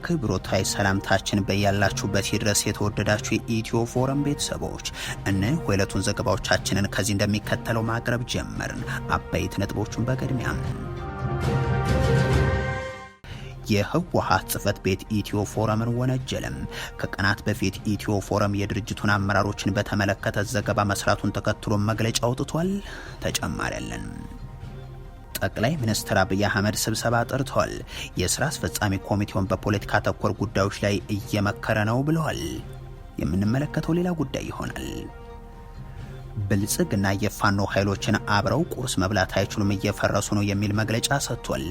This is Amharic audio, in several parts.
አክብሮታዊ ሰላምታችን በያላችሁበት ይድረስ። የተወደዳችሁ የኢትዮ ፎረም ቤተሰቦች እነሆ የዕለቱን ዘገባዎቻችንን ከዚህ እንደሚከተለው ማቅረብ ጀመርን። አበይት ነጥቦቹን በቅድሚያ የህወሓት ጽህፈት ቤት ኢትዮ ፎረምን ወነጀለም። ከቀናት በፊት ኢትዮ ፎረም የድርጅቱን አመራሮችን በተመለከተ ዘገባ መስራቱን ተከትሎ መግለጫ አውጥቷል። ተጨማሪ ያለን ጠቅላይ ሚኒስትር አብይ አህመድ ስብሰባ ጠርተዋል። የስራ አስፈጻሚ ኮሚቴውን በፖለቲካ ተኮር ጉዳዮች ላይ እየመከረ ነው ብለዋል። የምንመለከተው ሌላ ጉዳይ ይሆናል። ብልጽግና የፋኖ ኃይሎችን አብረው ቁርስ መብላት አይችሉም እየፈረሱ ነው የሚል መግለጫ ሰጥቷል።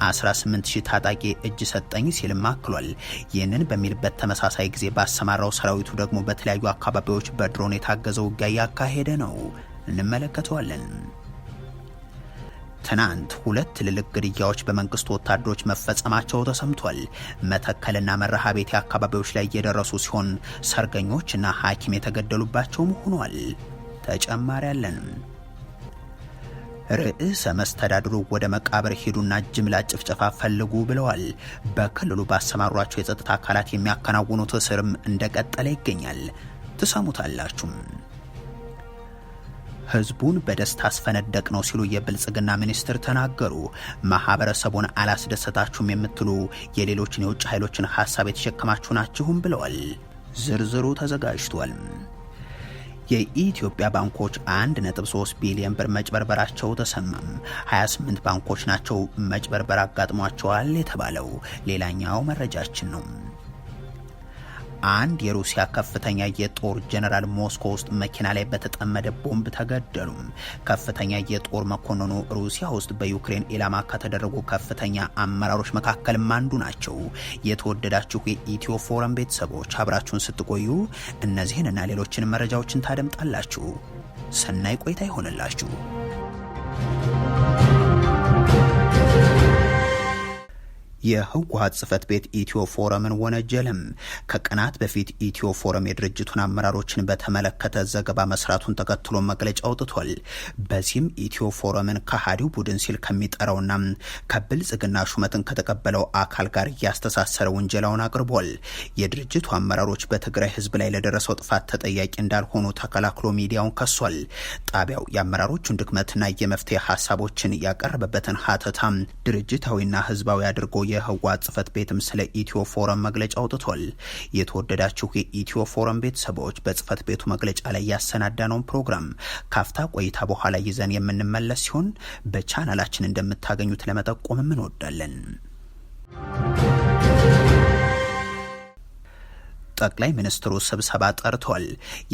18000 ታጣቂ እጅ ሰጠኝ ሲልም አክሏል። ይህንን በሚልበት ተመሳሳይ ጊዜ ባሰማራው ሰራዊቱ ደግሞ በተለያዩ አካባቢዎች በድሮን የታገዘ ውጊያ ያካሄደ ነው። እንመለከተዋለን። ትናንት ሁለት ትልልቅ ግድያዎች በመንግስት ወታደሮች መፈጸማቸው ተሰምቷል። መተከልና መርሐቤቴ አካባቢዎች ላይ እየደረሱ ሲሆን ሰርገኞችና ሐኪም የተገደሉባቸውም ሆኗል። ተጨማሪ ያለን ርዕሰ መስተዳድሩ ወደ መቃብር ሄዱና ጅምላ ጭፍጨፋ ፈልጉ ብለዋል። በክልሉ ባሰማሯቸው የጸጥታ አካላት የሚያከናውኑት እስርም እንደቀጠለ ይገኛል። ትሰሙታላችሁ። ህዝቡን በደስታ አስፈነደቅ ነው ሲሉ የብልጽግና ሚኒስትር ተናገሩ። ማህበረሰቡን አላስደሰታችሁም የምትሉ የሌሎችን የውጭ ኃይሎችን ሐሳብ የተሸከማችሁ ናችሁም ብለዋል። ዝርዝሩ ተዘጋጅቷል። የኢትዮጵያ ባንኮች 1.3 ቢሊዮን ብር መጭበርበራቸው ተሰማም። 28 ባንኮች ናቸው መጭበርበር አጋጥሟቸዋል የተባለው። ሌላኛው መረጃችን ነው። አንድ የሩሲያ ከፍተኛ የጦር ጀነራል ሞስኮ ውስጥ መኪና ላይ በተጠመደ ቦምብ ተገደሉ። ከፍተኛ የጦር መኮንኑ ሩሲያ ውስጥ በዩክሬን ኢላማ ከተደረጉ ከፍተኛ አመራሮች መካከልም አንዱ ናቸው። የተወደዳችሁ የኢትዮ ፎረም ቤተሰቦች አብራችሁን ስትቆዩ እነዚህንና ሌሎችን መረጃዎችን ታደምጣላችሁ። ሰናይ ቆይታ ይሆንላችሁ። የህወሓት ጽህፈት ቤት ኢትዮ ፎረምን ወነጀለም። ከቀናት በፊት ኢትዮ ፎረም የድርጅቱን አመራሮችን በተመለከተ ዘገባ መስራቱን ተከትሎ መግለጫ አውጥቷል። በዚህም ኢትዮ ፎረምን ከሃዲው ቡድን ሲል ከሚጠራውና ከብልጽግና ሹመትን ከተቀበለው አካል ጋር እያስተሳሰረ ውንጀላውን አቅርቧል። የድርጅቱ አመራሮች በትግራይ ህዝብ ላይ ለደረሰው ጥፋት ተጠያቂ እንዳልሆኑ ተከላክሎ ሚዲያውን ከሷል። ጣቢያው የአመራሮቹን ድክመትና የመፍትሄ ሀሳቦችን ያቀረበበትን ሀተታ ድርጅታዊና ህዝባዊ አድርጎ የህወሓት ጽህፈት ቤትም ስለ ኢትዮ ፎረም መግለጫ አውጥቷል። የተወደዳችሁ የኢትዮ ፎረም ቤተሰቦች በጽህፈት ቤቱ መግለጫ ላይ ያሰናዳነውን ፕሮግራም ካፍታ ቆይታ በኋላ ይዘን የምንመለስ ሲሆን በቻናላችን እንደምታገኙት ለመጠቆም እንወዳለን። ጠቅላይ ሚኒስትሩ ስብሰባ ጠርተዋል።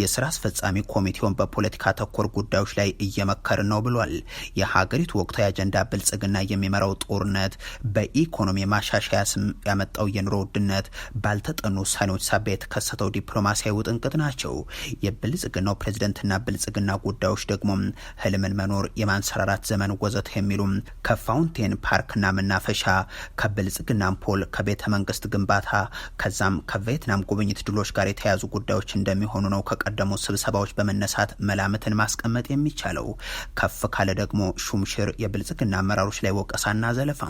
የስራ አስፈጻሚ ኮሚቴውን በፖለቲካ ተኮር ጉዳዮች ላይ እየመከርን ነው ብሏል። የሀገሪቱ ወቅታዊ አጀንዳ ብልጽግና የሚመራው ጦርነት፣ በኢኮኖሚ ማሻሻያ ስም ያመጣው የኑሮ ውድነት፣ ባልተጠኑ ውሳኔዎች ሳቢያ የተከሰተው ዲፕሎማሲያዊ ውጥንቅጥ ናቸው። የብልጽግናው ፕሬዝደንትና ብልጽግና ጉዳዮች ደግሞ ህልምን መኖር፣ የማንሰራራት ዘመን ወዘተ የሚሉም ከፋውንቴን ፓርክና መናፈሻ፣ ከብልጽግና አምፖል፣ ከቤተ መንግስት ግንባታ ከዛም ከቪየትናም ጉብኝት ድሎች ጋር የተያዙ ጉዳዮች እንደሚሆኑ ነው ከቀደሙ ስብሰባዎች በመነሳት መላምትን ማስቀመጥ የሚቻለው። ከፍ ካለ ደግሞ ሹምሽር፣ የብልጽግና አመራሮች ላይ ወቀሳና ዘለፋ።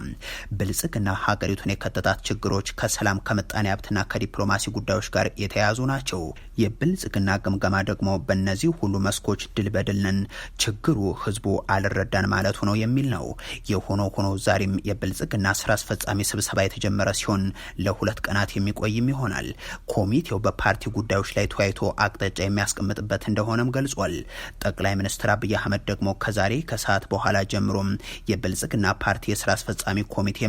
ብልጽግና ሀገሪቱን የከተታት ችግሮች ከሰላም ከምጣኔ ሀብትና ከዲፕሎማሲ ጉዳዮች ጋር የተያያዙ ናቸው። የብልጽግና ግምገማ ደግሞ በእነዚህ ሁሉ መስኮች ድል በድል ነን፣ ችግሩ ህዝቡ አልረዳን ማለቱ ነው የሚል ነው። የሆኖ ሆኖ ዛሬም የብልጽግና ስራ አስፈጻሚ ስብሰባ የተጀመረ ሲሆን ለ2 ቀናት የሚቆይም ይሆናል። ኮሚቴው በፓርቲ ጉዳዮች ላይ ተወያይቶ አቅጣጫ የሚያስቀምጥበት እንደሆነም ገልጿል። ጠቅላይ ሚኒስትር አብይ አህመድ ደግሞ ከዛሬ ከሰዓት በኋላ ጀምሮ የብልጽግና ፓርቲ የስራ አስፈጻሚ ኮሚቴ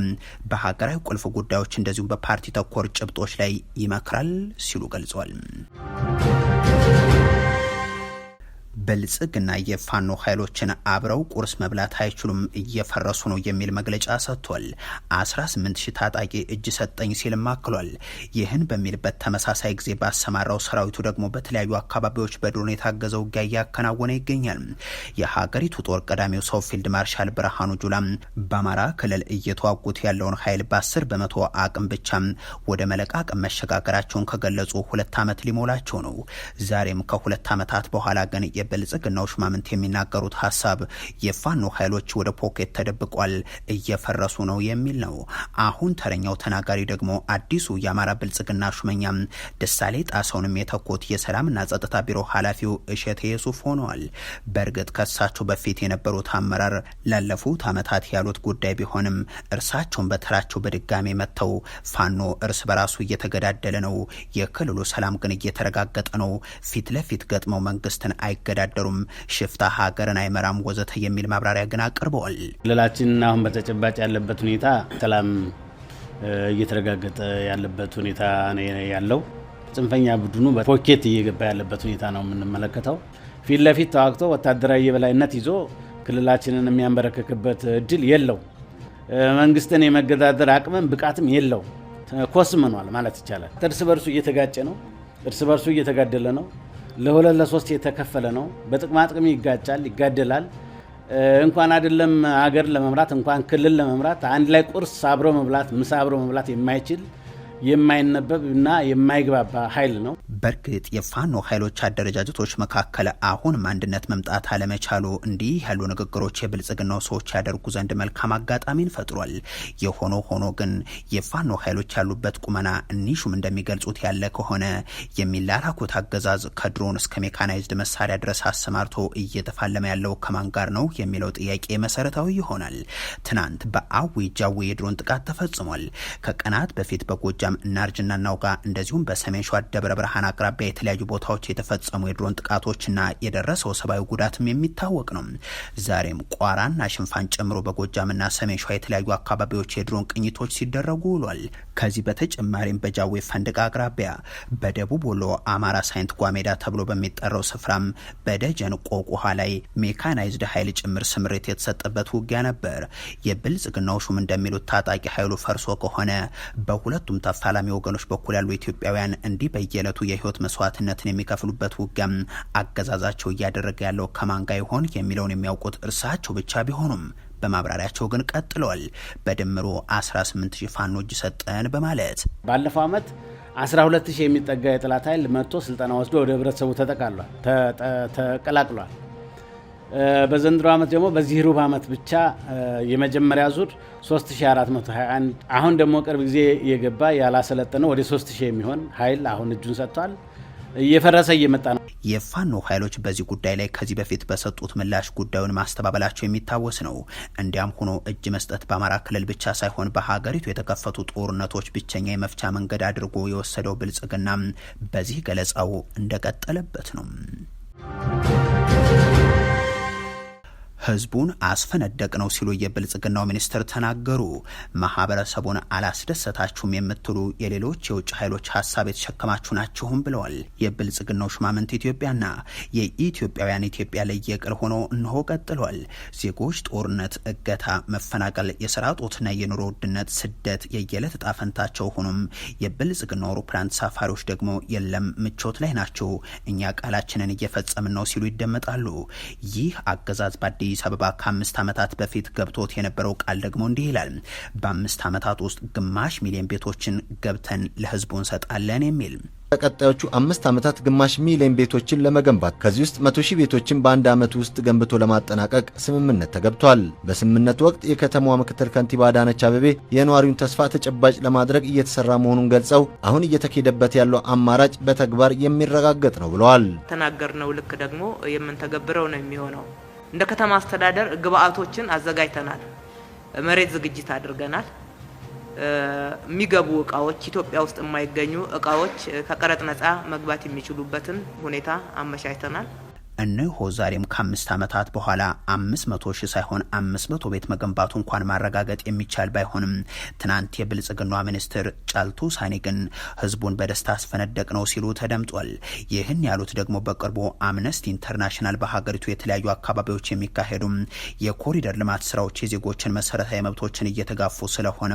በሀገራዊ ቁልፍ ጉዳዮች እንደዚሁም በፓርቲ ተኮር ጭብጦች ላይ ይመክራል ሲሉ ገልጿል። ብልጽግና የፋኖ ኃይሎችን አብረው ቁርስ መብላት አይችሉም እየፈረሱ ነው የሚል መግለጫ ሰጥቷል። 18000 ታጣቂ እጅ ሰጠኝ ሲልም አክሏል። ይህን በሚልበት ተመሳሳይ ጊዜ ባሰማራው ሰራዊቱ ደግሞ በተለያዩ አካባቢዎች በድሮን የታገዘ ውጊያ እያከናወነ ይገኛል። የሀገሪቱ ጦር ቀዳሚው ሰው ፊልድ ማርሻል ብርሃኑ ጁላ በአማራ ክልል እየተዋጉት ያለውን ኃይል በ10 በመቶ አቅም ብቻ ወደ መለቃቀም መሸጋገራቸውን ከገለጹ 2 ዓመት ሊሞላቸው ነው። ዛሬም ከ2 ዓመታት በኋላ ግን የብልጽግናው ሹማምንት የሚናገሩት ሀሳብ የፋኖ ኃይሎች ወደ ፖኬት ተደብቋል፣ እየፈረሱ ነው የሚል ነው። አሁን ተረኛው ተናጋሪ ደግሞ አዲሱ የአማራ ብልጽግና ሹመኛም ደሳሌ ጣሰውንም የተኮት የሰላምና ጸጥታ ቢሮ ኃላፊው እሸቴ የሱፍ ሆነዋል። በእርግጥ ከሳቸው በፊት የነበሩት አመራር ላለፉት ዓመታት ያሉት ጉዳይ ቢሆንም እርሳቸውን በተራቸው በድጋሚ መጥተው ፋኖ እርስ በራሱ እየተገዳደለ ነው፣ የክልሉ ሰላም ግን እየተረጋገጠ ነው፣ ፊት ለፊት ገጥመው መንግስትን አይገዳደሩም፣ ሽፍታ ሀገርን አይመራም ወዘተ የሚል ማብራሪያ ግን አቅርበዋል። ክልላችን አሁን በተጨባጭ ያለበት ሁኔታ ሰላም እየተረጋገጠ ያለበት ሁኔታ ያለው ጽንፈኛ ቡድኑ በፖኬት እየገባ ያለበት ሁኔታ ነው የምንመለከተው። ፊት ለፊት ተዋግቶ ወታደራዊ የበላይነት ይዞ ክልላችንን የሚያንበረክክበት እድል የለው። መንግስትን የመገዳደር አቅምም ብቃትም የለው። ኮስመኗል ማለት ይቻላል። እርስ በርሱ እየተጋጨ ነው። እርስ በርሱ እየተጋደለ ነው። ለሁለት ለሶስት የተከፈለ ነው። በጥቅማ ጥቅም ይጋጫል፣ ይጋደላል። እንኳን አይደለም ሀገር ለመምራት እንኳን ክልል ለመምራት አንድ ላይ ቁርስ አብሮ መብላት፣ ምሳ አብሮ መብላት የማይችል የማይነበብ እና የማይግባባ ኃይል ነው። በእርግጥ የፋኖ ኃይሎች አደረጃጀቶች መካከል አሁንም አንድነት መምጣት አለመቻሉ እንዲህ ያሉ ንግግሮች የብልጽግናው ሰዎች ያደርጉ ዘንድ መልካም አጋጣሚን ፈጥሯል። የሆኖ ሆኖ ግን የፋኖ ኃይሎች ያሉበት ቁመና እኒሹም እንደሚገልጹት ያለ ከሆነ የሚላላኩት አገዛዝ ከድሮን እስከ ሜካናይዝድ መሳሪያ ድረስ አሰማርቶ እየተፋለመ ያለው ከማን ጋር ነው የሚለው ጥያቄ መሰረታዊ ይሆናል። ትናንት በአዊ ጃዊ የድሮን ጥቃት ተፈጽሟል። ከቀናት በፊት በጎጃም እናርጅና እናውጋ እንደዚሁም በሰሜን ሸዋ ደብረ ብርሃን አቅራቢያ የተለያዩ ቦታዎች የተፈጸሙ የድሮን ጥቃቶችና የደረሰው ሰብአዊ ጉዳትም የሚታወቅ ነው። ዛሬም ቋራና ሽንፋን ጨምሮ በጎጃምና ሰሜን ሸዋ የተለያዩ አካባቢዎች የድሮን ቅኝቶች ሲደረጉ ውሏል። ከዚህ በተጨማሪም በጃዌ ፈንድቃ አቅራቢያ፣ በደቡብ ወሎ አማራ ሳይንት ጓሜዳ ተብሎ በሚጠራው ስፍራም በደጀን ቆቁሃ ላይ ሜካናይዝድ ኃይል ጭምር ስምሪት የተሰጠበት ውጊያ ነበር። የብልጽግናው ሹም እንደሚሉት ታጣቂ ኃይሉ ፈርሶ ከሆነ በሁለቱም ተፋላሚ ወገኖች በኩል ያሉ ኢትዮጵያውያን እንዲህ በየዕለቱ የህይወት መስዋዕትነትን የሚከፍሉበት ውጊያም አገዛዛቸው እያደረገ ያለው ከማን ጋር ይሆን የሚለውን የሚያውቁት እርሳቸው ብቻ ቢሆኑም በማብራሪያቸው ግን ቀጥለዋል። በድምሩ 18000 ፋኖ እጅ ሰጠን በማለት ባለፈው ዓመት 12000 የሚጠጋ የጠላት ኃይል መጥቶ ስልጠና ወስዶ ወደ ህብረተሰቡ ተቀላቅሏል። በዘንድሮ ዓመት ደግሞ በዚህ ሩብ ዓመት ብቻ የመጀመሪያ ዙር 3421 አሁን ደግሞ ቅርብ ጊዜ የገባ ያላሰለጠነው ወደ 3000 የሚሆን ኃይል አሁን እጁን ሰጥቷል። እየፈረሰ እየመጣ ነው። የፋኖ ኃይሎች በዚህ ጉዳይ ላይ ከዚህ በፊት በሰጡት ምላሽ ጉዳዩን ማስተባበላቸው የሚታወስ ነው። እንዲያም ሆኖ እጅ መስጠት በአማራ ክልል ብቻ ሳይሆን በሀገሪቱ የተከፈቱ ጦርነቶች ብቸኛ የመፍቻ መንገድ አድርጎ የወሰደው ብልጽግና በዚህ ገለጻው እንደቀጠለበት ነው። ህዝቡን አስፈነደቅ ነው ሲሉ የብልጽግናው ሚኒስትር ተናገሩ። ማህበረሰቡን አላስደሰታችሁም የምትሉ የሌሎች የውጭ ኃይሎች ሀሳብ የተሸከማችሁ ናችሁም ብለዋል። የብልጽግናው ሹማምንት ኢትዮጵያና የኢትዮጵያውያን ኢትዮጵያ ለየቅል ሆኖ እንሆ ቀጥሏል። ዜጎች ጦርነት፣ እገታ፣ መፈናቀል፣ የስራ ጦትና የኑሮ ውድነት፣ ስደት የየዕለት እጣ ፈንታቸው ሆኖም የብልጽግናው አውሮፕላን ተሳፋሪዎች ደግሞ የለም ምቾት ላይ ናቸው፣ እኛ ቃላችንን እየፈጸምን ነው ሲሉ ይደመጣሉ። ይህ አገዛዝ በአዲስ አበባ ከ5 ዓመታት በፊት ገብቶት የነበረው ቃል ደግሞ እንዲህ ይላል። በ5 ዓመታት ውስጥ ግማሽ ሚሊዮን ቤቶችን ገብተን ለህዝቡ እንሰጣለን የሚል በቀጣዮቹ 5 ዓመታት ግማሽ ሚሊዮን ቤቶችን ለመገንባት ከዚህ ውስጥ 100,000 ቤቶችን በአንድ ዓመት ውስጥ ገንብቶ ለማጠናቀቅ ስምምነት ተገብቷል። በስምምነቱ ወቅት የከተማዋ ምክትል ከንቲባ አዳነች አቤቤ የነዋሪውን ተስፋ ተጨባጭ ለማድረግ እየተሰራ መሆኑን ገልጸው አሁን እየተካሄደበት ያለው አማራጭ በተግባር የሚረጋገጥ ነው ብለዋል። ተናገርነው ልክ ደግሞ የምንተገብረው ነው የሚሆነው። እንደ ከተማ አስተዳደር ግብአቶችን አዘጋጅተናል። መሬት ዝግጅት አድርገናል። የሚገቡ እቃዎች ኢትዮጵያ ውስጥ የማይገኙ እቃዎች ከቀረጥ ነፃ መግባት የሚችሉበትን ሁኔታ አመቻችተናል። እነሆ ዛሬም ከ5 ዓመታት በኋላ 500,000 ሳይሆን 500 ቤት መገንባቱ እንኳን ማረጋገጥ የሚቻል ባይሆንም ትናንት የብልጽግናው ሚኒስትር ጫልቱ ሳኒ ግን ህዝቡን በደስታ አስፈነደቅ ነው ሲሉ ተደምጧል። ይህን ያሉት ደግሞ በቅርቡ አምነስቲ ኢንተርናሽናል በሀገሪቱ የተለያዩ አካባቢዎች የሚካሄዱ የኮሪደር ልማት ስራዎች የዜጎችን መሰረታዊ መብቶችን እየተጋፉ ስለሆነ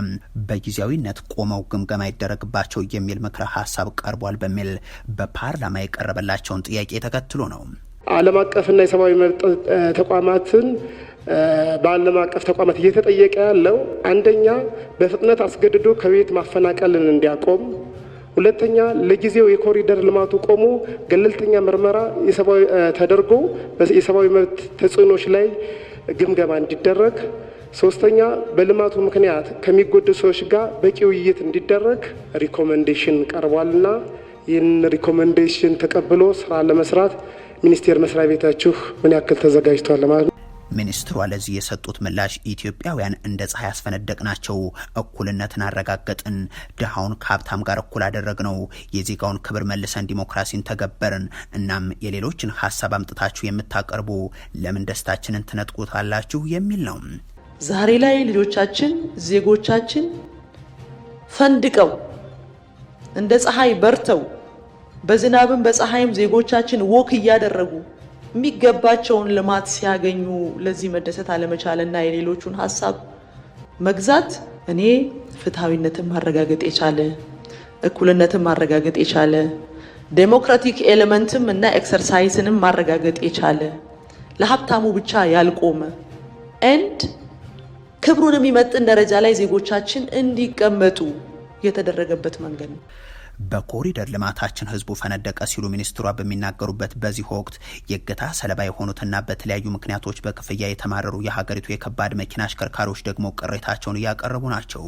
በጊዜያዊነት ቆመው ግምገማ ይደረግባቸው የሚል ምክረ ሀሳብ ቀርቧል በሚል በፓርላማ የቀረበላቸውን ጥያቄ ተከትሎ ነው። ዓለም አቀፍና የሰብአዊ መብት ተቋማትን በዓለም አቀፍ ተቋማት እየተጠየቀ ያለው አንደኛ በፍጥነት አስገድዶ ከቤት ማፈናቀልን እንዲያቆም፣ ሁለተኛ ለጊዜው የኮሪደር ልማቱ ቆሞ ገለልተኛ ምርመራ ተደርጎ የሰብአዊ መብት ተጽዕኖች ላይ ግምገማ እንዲደረግ። ሶስተኛ በልማቱ ምክንያት ከሚጎዱ ሰዎች ጋር በቂ ውይይት እንዲደረግ ሪኮሜንዴሽን ቀርቧልና ይህን ሪኮሜንዴሽን ተቀብሎ ስራ ለመስራት ሚኒስቴር መስሪያ ቤታችሁ ምን ያክል ተዘጋጅቷል ማለት ነው? ሚኒስትሯ ለዚህ የሰጡት ምላሽ ኢትዮጵያውያን እንደ ፀሐይ ያስፈነደቅናቸው፣ እኩልነትን አረጋገጥን፣ ድሃውን ከሀብታም ጋር እኩል አደረግነው፣ የዜጋውን ክብር መልሰን ዲሞክራሲን ተገበርን። እናም የሌሎችን ሀሳብ አምጥታችሁ የምታቀርቡ ለምን ደስታችንን ትነጥቁታላችሁ የሚል ነው። ዛሬ ላይ ልጆቻችን ዜጎቻችን ፈንድቀው እንደ ፀሐይ በርተው በዝናብም በፀሐይም ዜጎቻችን ወክ እያደረጉ የሚገባቸውን ልማት ሲያገኙ ለዚህ መደሰት አለመቻልና የሌሎቹን ሀሳብ መግዛት እኔ ፍትሃዊነትን ማረጋገጥ የቻለ እኩልነትን ማረጋገጥ የቻለ ዴሞክራቲክ ኤሌመንትም እና ኤክሰርሳይስንም ማረጋገጥ የቻለ ለሀብታሙ ብቻ ያልቆመ ኤንድ ክብሩን የሚመጥን ደረጃ ላይ ዜጎቻችን እንዲቀመጡ የተደረገበት መንገድ ነው። በኮሪደር ልማታችን ህዝቡ ፈነደቀ ሲሉ ሚኒስትሯ በሚናገሩበት በዚህ ወቅት የእገታ ሰለባ የሆኑትና በተለያዩ ምክንያቶች በክፍያ የተማረሩ የሀገሪቱ የከባድ መኪና አሽከርካሪዎች ደግሞ ቅሬታቸውን እያቀረቡ ናቸው።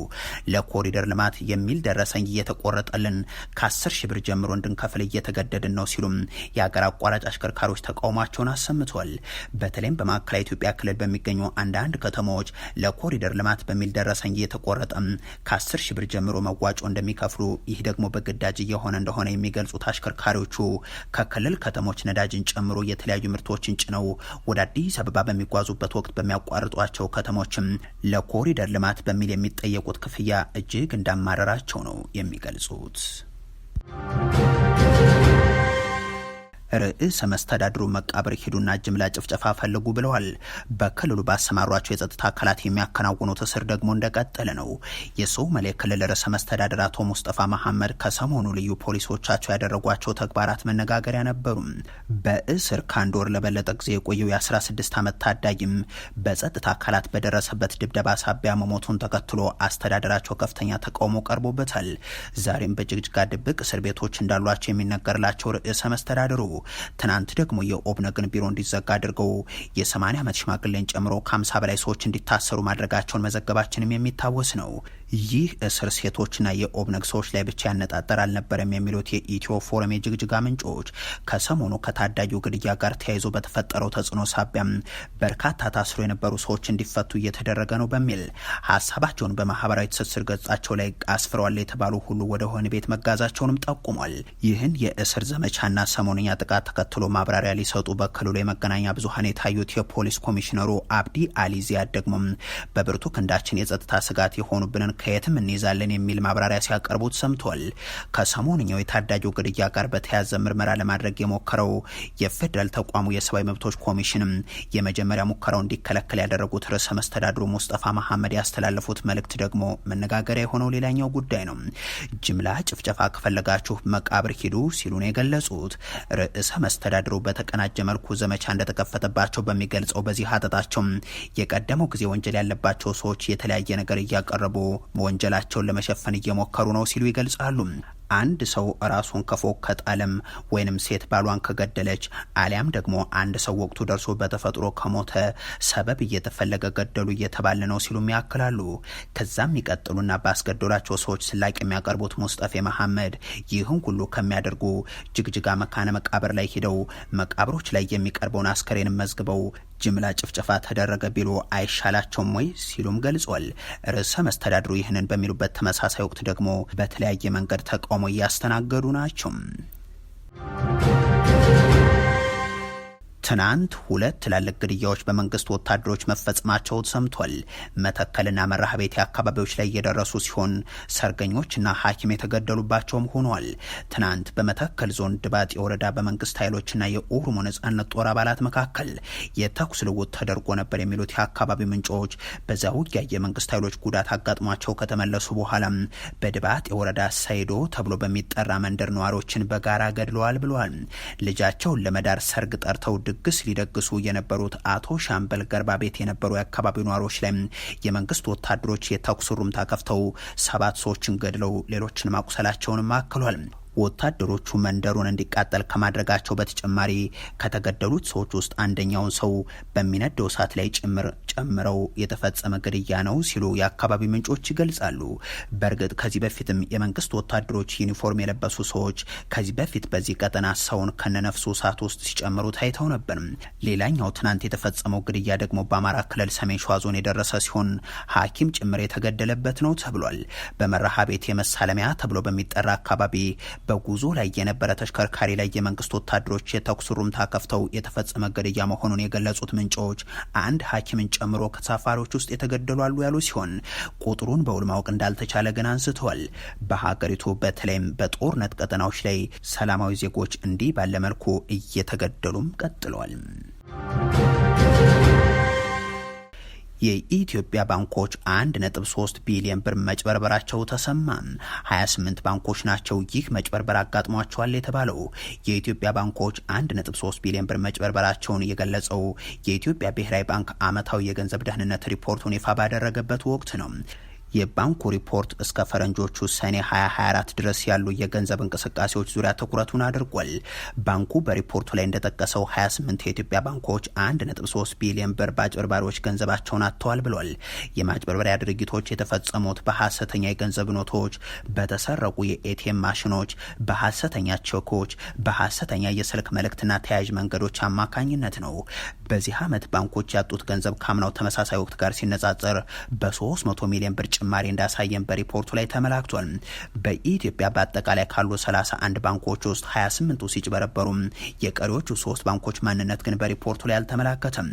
ለኮሪደር ልማት የሚል ደረሰኝ እየተቆረጠልን ከ10 ሺህ ብር ጀምሮ እንድንከፍል እየተገደድን ነው ሲሉም የሀገር አቋራጭ አሽከርካሪዎች ተቃውሟቸውን አሰምቷል። በተለይም በማዕከላዊ ኢትዮጵያ ክልል በሚገኙ አንዳንድ ከተሞች ለኮሪደር ልማት በሚል ደረሰኝ እየተቆረጠ ከ10 ሺህ ብር ጀምሮ መዋጮ እንደሚከፍሉ፣ ይህ ደግሞ በግዳጅ እየሆነ እንደሆነ የሚገልጹት አሽከርካሪዎቹ ከክልል ከተሞች ነዳጅን ጨምሮ የተለያዩ ምርቶችን ጭነው ወደ አዲስ አበባ በሚጓዙበት ወቅት በሚያቋርጧቸው ከተሞችም ለኮሪደር ልማት በሚል የሚጠየቁት ክፍያ እጅግ እንዳማረራቸው ነው የሚገልጹት። ርዕሰ መስተዳድሩ መቃብር ሂዱና ጅምላ ጭፍጨፋ ፈልጉ ብለዋል። በክልሉ ባሰማሯቸው የጸጥታ አካላት የሚያከናውኑት እስር ደግሞ እንደቀጠለ ነው። የሶማሌ ክልል ርዕሰ መስተዳድር አቶ ሙስጠፋ መሐመድ ከሰሞኑ ልዩ ፖሊሶቻቸው ያደረጓቸው ተግባራት መነጋገሪያ ነበሩ። በእስር ከአንድ ወር ለበለጠ ጊዜ የቆየው የ16 ዓመት ታዳጊም በጸጥታ አካላት በደረሰበት ድብደባ ሳቢያ መሞቱን ተከትሎ አስተዳደራቸው ከፍተኛ ተቃውሞ ቀርቦበታል። ዛሬም በጅግጅጋ ድብቅ እስር ቤቶች እንዳሏቸው የሚነገርላቸው ርዕሰ መስተዳድሩ ትናንት ደግሞ የኦብነግን ቢሮ እንዲዘጋ አድርገው የ80 ዓመት ሽማግሌን ጨምሮ ከ50 በላይ ሰዎች እንዲታሰሩ ማድረጋቸውን መዘገባችንም የሚታወስ ነው። ይህ እስር ሴቶችና የኦብነግ ሰዎች ላይ ብቻ ያነጣጠር አልነበረም የሚሉት የኢትዮ ፎረም የጅግጅጋ ምንጮች ከሰሞኑ ከታዳጊው ግድያ ጋር ተያይዞ በተፈጠረው ተጽዕኖ ሳቢያም በርካታ ታስሮ የነበሩ ሰዎች እንዲፈቱ እየተደረገ ነው በሚል ሀሳባቸውን በማህበራዊ ትስስር ገጻቸው ላይ አስፍረዋል የተባሉ ሁሉ ወደ ወህኒ ቤት መጋዛቸውንም ጠቁሟል። ይህን የእስር ዘመቻና ሰሞንኛ ጥቃት ተከትሎ ማብራሪያ ሊሰጡ በክልሉ የመገናኛ ብዙሃን የታዩት የፖሊስ ኮሚሽነሩ አብዲ አሊ ዚያድ ደግሞ በብርቱ ክንዳችን የጸጥታ ስጋት የሆኑብንን ከየትም እንይዛለን የሚል ማብራሪያ ሲያቀርቡት ሰምቷል። ከሰሞንኛው የታዳጊው ግድያ ጋር በተያያዘ ምርመራ ለማድረግ የሞከረው የፌዴራል ተቋሙ የሰብአዊ መብቶች ኮሚሽንም የመጀመሪያ ሙከራው እንዲከለከል ያደረጉት ርዕሰ መስተዳድሩ ሙስጠፋ መሐመድ ያስተላለፉት መልእክት ደግሞ መነጋገሪያ የሆነው ሌላኛው ጉዳይ ነው። ጅምላ ጭፍጨፋ ከፈለጋችሁ መቃብር ሂዱ ሲሉ ነው የገለጹት። ርዕሰ መስተዳድሩ በተቀናጀ መልኩ ዘመቻ እንደተከፈተባቸው በሚገልጸው በዚህ ሀተታቸው የቀደመው ጊዜ ወንጀል ያለባቸው ሰዎች የተለያየ ነገር እያቀረቡ ወንጀላቸውን ለመሸፈን እየሞከሩ ነው ሲሉ ይገልጻሉ። አንድ ሰው ራሱን ከፎቅ ከጣለም ወይንም ሴት ባሏን ከገደለች አሊያም ደግሞ አንድ ሰው ወቅቱ ደርሶ በተፈጥሮ ከሞተ ሰበብ እየተፈለገ ገደሉ እየተባለ ነው ሲሉም ያክላሉ። ከዛም ይቀጥሉና ባስገደሏቸው ሰዎች ስላቅ የሚያቀርቡት ሙስጠፌ መሐመድ ይህን ሁሉ ከሚያደርጉ ጅግጅጋ መካነ መቃብር ላይ ሂደው መቃብሮች ላይ የሚቀርበውን አስከሬን መዝግበው ጅምላ ጭፍጨፋ ተደረገ ቢሉ አይሻላቸውም ወይ ሲሉም ገልጿል። ርዕሰ መስተዳድሩ ይህንን በሚሉበት ተመሳሳይ ወቅት ደግሞ በተለያየ መንገድ ተቃውሞ እያስተናገዱ ናቸው። ትናንት 2 ትላልቅ ግድያዎች በመንግስት ወታደሮች መፈጸማቸው ሰምቷል። መተከልና መርሐቤቴ አካባቢዎች ላይ እየደረሱ ሲሆን ሰርገኞችና ሐኪም የተገደሉባቸውም ሆኗል። ትናንት በመተከል ዞን ድባጤ ወረዳ በመንግስት ኃይሎችና የኦሮሞ ነጻነት ጦር አባላት መካከል የተኩስ ልውውጥ ተደርጎ ነበር የሚሉት የአካባቢው ምንጮች በዛ ውጊያ የመንግስት ኃይሎች ጉዳት አጋጥሟቸው ከተመለሱ በኋላ በድባጤ ወረዳ ሳይዶ ተብሎ በሚጠራ መንደር ነዋሪዎችን በጋራ ገድለዋል ብለዋል። ልጃቸውን ለመዳር ሰርግ ጠርተው ድግስ ሊደግሱ የነበሩት አቶ ሻምበል ገርባ ቤት የነበሩ የአካባቢው ነዋሪዎች ላይ የመንግስት ወታደሮች የተኩስ ሩምታ ከፍተው 7 ሰዎችን ገድለው ሌሎችን ማቁሰላቸውን አክሏል። ወታደሮቹ መንደሩን እንዲቃጠል ከማድረጋቸው በተጨማሪ ከተገደሉት ሰዎች ውስጥ አንደኛውን ሰው በሚነደው እሳት ላይ ጨምረው የተፈጸመ ግድያ ነው ሲሉ የአካባቢ ምንጮች ይገልጻሉ። በእርግጥ ከዚህ በፊትም የመንግስት ወታደሮች ዩኒፎርም የለበሱ ሰዎች ከዚህ በፊት በዚህ ቀጠና ሰውን ከነነፍሱ እሳት ውስጥ ሲጨምሩ ታይተው ነበር። ሌላኛው ትናንት የተፈጸመው ግድያ ደግሞ በአማራ ክልል ሰሜን ሸዋ ዞን የደረሰ ሲሆን ሐኪም ጭምር የተገደለበት ነው ተብሏል። በመርሃ ቤት የመሳለሚያ ተብሎ በሚጠራ አካባቢ በጉዞ ላይ የነበረ ተሽከርካሪ ላይ የመንግስት ወታደሮች የተኩስ ሩምታ ከፍተው የተፈጸመ ግድያ መሆኑን የገለጹት ምንጮች አንድ ሐኪምን ጨምሮ ከተሳፋሪዎች ውስጥ የተገደሉ አሉ ያሉ ሲሆን ቁጥሩን በውል ማወቅ እንዳልተቻለ ግን አንስተዋል። በሀገሪቱ በተለይም በጦርነት ቀጠናዎች ላይ ሰላማዊ ዜጎች እንዲህ ባለ መልኩ እየተገደሉም ቀጥለዋል። የኢትዮጵያ ባንኮች 1.3 ቢሊዮን ብር መጭበርበራቸው ተሰማ። 28 ባንኮች ናቸው ይህ መጭበርበር አጋጥሟቸዋል የተባለው። የኢትዮጵያ ባንኮች 1.3 ቢሊዮን ብር መጭበርበራቸውን የገለጸው የኢትዮጵያ ብሔራዊ ባንክ ዓመታዊ የገንዘብ ደህንነት ሪፖርቱን ይፋ ባደረገበት ወቅት ነው። የባንኩ ሪፖርት እስከ ፈረንጆቹ ሰኔ 2024 ድረስ ያሉ የገንዘብ እንቅስቃሴዎች ዙሪያ ትኩረቱን አድርጓል። ባንኩ በሪፖርቱ ላይ እንደጠቀሰው 28 የኢትዮጵያ ባንኮች 1.3 ቢሊዮን ብር በአጭበርባሪዎች ገንዘባቸውን አጥተዋል ብሏል። የማጭበርበሪያ ድርጊቶች የተፈጸሙት በሐሰተኛ የገንዘብ ኖቶች፣ በተሰረቁ የኤቲኤም ማሽኖች፣ በሐሰተኛ ቼኮች፣ በሐሰተኛ የስልክ መልእክትና ተያያዥ መንገዶች አማካኝነት ነው። በዚህ ዓመት ባንኮች ያጡት ገንዘብ ካምናው ተመሳሳይ ወቅት ጋር ሲነጻጸር በ300 ሚሊዮን ብር ጭማሪ እንዳሳየን በሪፖርቱ ላይ ተመላክቷል። በኢትዮጵያ በአጠቃላይ ካሉ 31 ባንኮች ውስጥ 28ቱ ሲጭበረበሩ የቀሪዎቹ 3 ባንኮች ማንነት ግን በሪፖርቱ ላይ አልተመላከተም።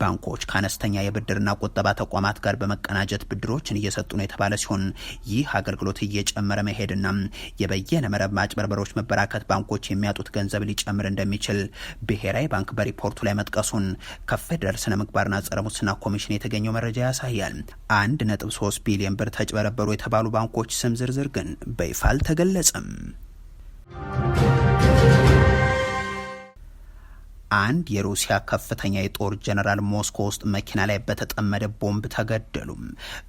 ባንኮች ከአነስተኛ የብድርና ቁጠባ ተቋማት ጋር በመቀናጀት ብድሮችን እየሰጡ ነው የተባለ ሲሆን ይህ አገልግሎት እየጨመረ መሄድና የበየነ መረብ ማጭበርበሮች መበራከት ባንኮች የሚያጡት ገንዘብ ሊጨምር እንደሚችል ብሔራዊ ባንክ በሪፖርቱ ላይ መጥቀሱን ከፌደራል ስነ ምግባርና ጸረ ሙስና ኮሚሽን የተገኘው መረጃ ያሳያል። 1.3 ቢሊዮን ብር ተጭበረበሩ የተባሉ ባንኮች ስም ዝርዝር ግን በይፋ አልተገለጸም። አንድ የሩሲያ ከፍተኛ የጦር ጀነራል ሞስኮ ውስጥ መኪና ላይ በተጠመደ ቦምብ ተገደሉ።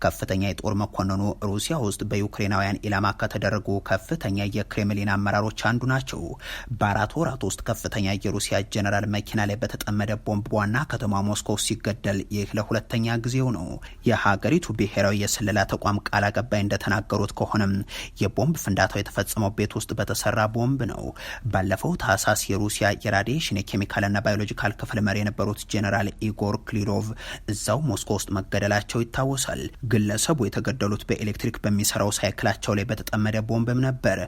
ከፍተኛ የጦር መኮንኑ ሩሲያ ውስጥ በዩክሬናውያን ኢላማ ከተደረጉ ከፍተኛ የክሬምሊን አመራሮች አንዱ ናቸው። በ4 ወራት ውስጥ ከፍተኛ የሩሲያ ጀነራል መኪና ላይ በተጠመደ ቦምብ ዋና ከተማ ሞስኮ ሲገደል ይህ ለሁለተኛ ጊዜው ነው። የሀገሪቱ ብሔራዊ የስለላ ተቋም ቃል አቀባይ እንደተናገሩት ከሆነም የቦምብ ፍንዳታው የተፈጸመው ቤት ውስጥ በተሰራ ቦምብ ነው። ባለፈው ታህሳስ የሩሲያ የራዲዬሽን የኬሚካል ና ባዮሎጂካል ክፍል መሪ የነበሩት ጄኔራል ኢጎር ክሊሮቭ እዛው ሞስኮ ውስጥ መገደላቸው ይታወሳል። ግለሰቡ የተገደሉት በኤሌክትሪክ በሚሰራው ሳይክላቸው ላይ በተጠመደ ቦምብም ነበር።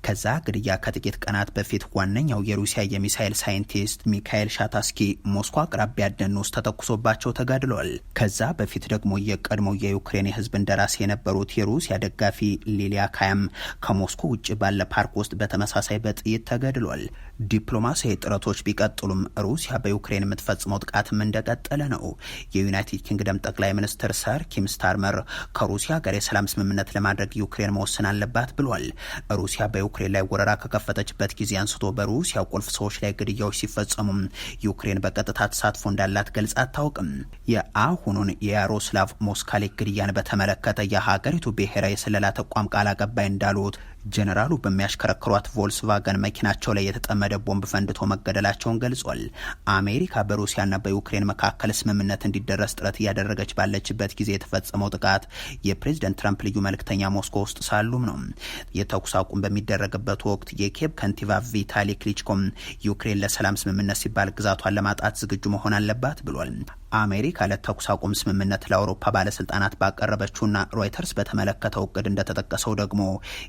ከዛ ግድያ ከጥቂት ቀናት በፊት ዋነኛው የሩሲያ የሚሳይል ሳይንቲስት ሚካኤል ሻታስኪ ሞስኮ አቅራቢያ ደን ውስጥ ተተኩሶባቸው ተጋድለዋል። ከዛ በፊት ደግሞ የቀድሞው የዩክሬን የህዝብ እንደራሴ የነበሩት የሩሲያ ደጋፊ ሊሊያ ካያም ከሞስኮ ውጭ ባለ ፓርክ ውስጥ በተመሳሳይ በጥይት ተገድሏል። ዲፕሎማሲያዊ ጥረቶች ቢቀጥሉም ሩሲያ በዩክሬን የምትፈጽመው ጥቃትም እንደቀጠለ ነው። የዩናይትድ ኪንግደም ጠቅላይ ሚኒስትር ሰር ኪም ስታርመር ከሩሲያ ጋር የሰላም ስምምነት ለማድረግ ዩክሬን መወሰን አለባት ብሏል። ሩሲያ በዩክሬን ላይ ወረራ ከከፈተችበት ጊዜ አንስቶ በሩሲያ ቁልፍ ሰዎች ላይ ግድያዎች ሲፈጸሙ ዩክሬን በቀጥታ ተሳትፎ እንዳላት ገልጻ አታውቅም። የአሁኑን የያሮስላቭ ሞስካሊክ ግድያን በተመለከተ የሀገሪቱ ብሔራዊ የስለላ ተቋም ቃል አቀባይ እንዳሉት ጀነራሉ በሚያሽከረክሯት ቮልስቫገን መኪናቸው ላይ የተጠመደ ቦምብ ፈንድቶ መገደላቸውን ገልጿል። አሜሪካ በሩሲያና በዩክሬን መካከል ስምምነት እንዲደረስ ጥረት እያደረገች ባለችበት ጊዜ የተፈጸመው ጥቃት የፕሬዝዳንት ትራምፕ ልዩ መልእክተኛ ሞስኮ ውስጥ ሳሉም ነው። የተኩስ አቁም በሚደረግበት ወቅት የኪየቭ ከንቲባ ቪታሊ ክሊችኮም ዩክሬን ለሰላም ስምምነት ሲባል ግዛቷን ለማጣት ዝግጁ መሆን አለባት ብሏል። አሜሪካ ለተኩስ አቁም ስምምነት ለአውሮፓ ባለስልጣናት ባቀረበችውና ሮይተርስ በተመለከተው እቅድ እንደተጠቀሰው ደግሞ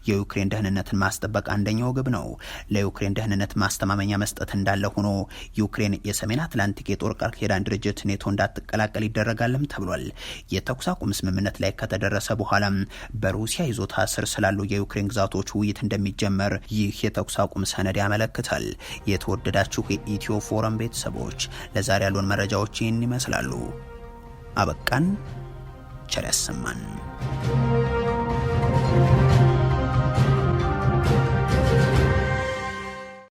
የዩክሬን ደህንነትን ማስጠበቅ አንደኛው ግብ ነው። ለዩክሬን ደህንነት ማስተማመኛ መስጠት እንዳለ ሆኖ ዩክሬን የሰሜን አትላንቲክ የጦር ቃል ኪዳን ድርጅት ኔቶ እንዳትቀላቀል ይደረጋልም ተብሏል። የተኩስ አቁም ስምምነት ላይ ከተደረሰ በኋላም በሩሲያ ይዞታ ስር ስላሉ የዩክሬን ግዛቶች ውይይት እንደሚጀመር ይህ የተኩስ አቁም ሰነድ ያመለክታል። የተወደዳችሁ የኢትዮ ፎረም ቤተሰቦች ለዛሬ ያሉን መረጃዎች ይህን ይመስላሉ። አበቃን። ቸር ያሰማን።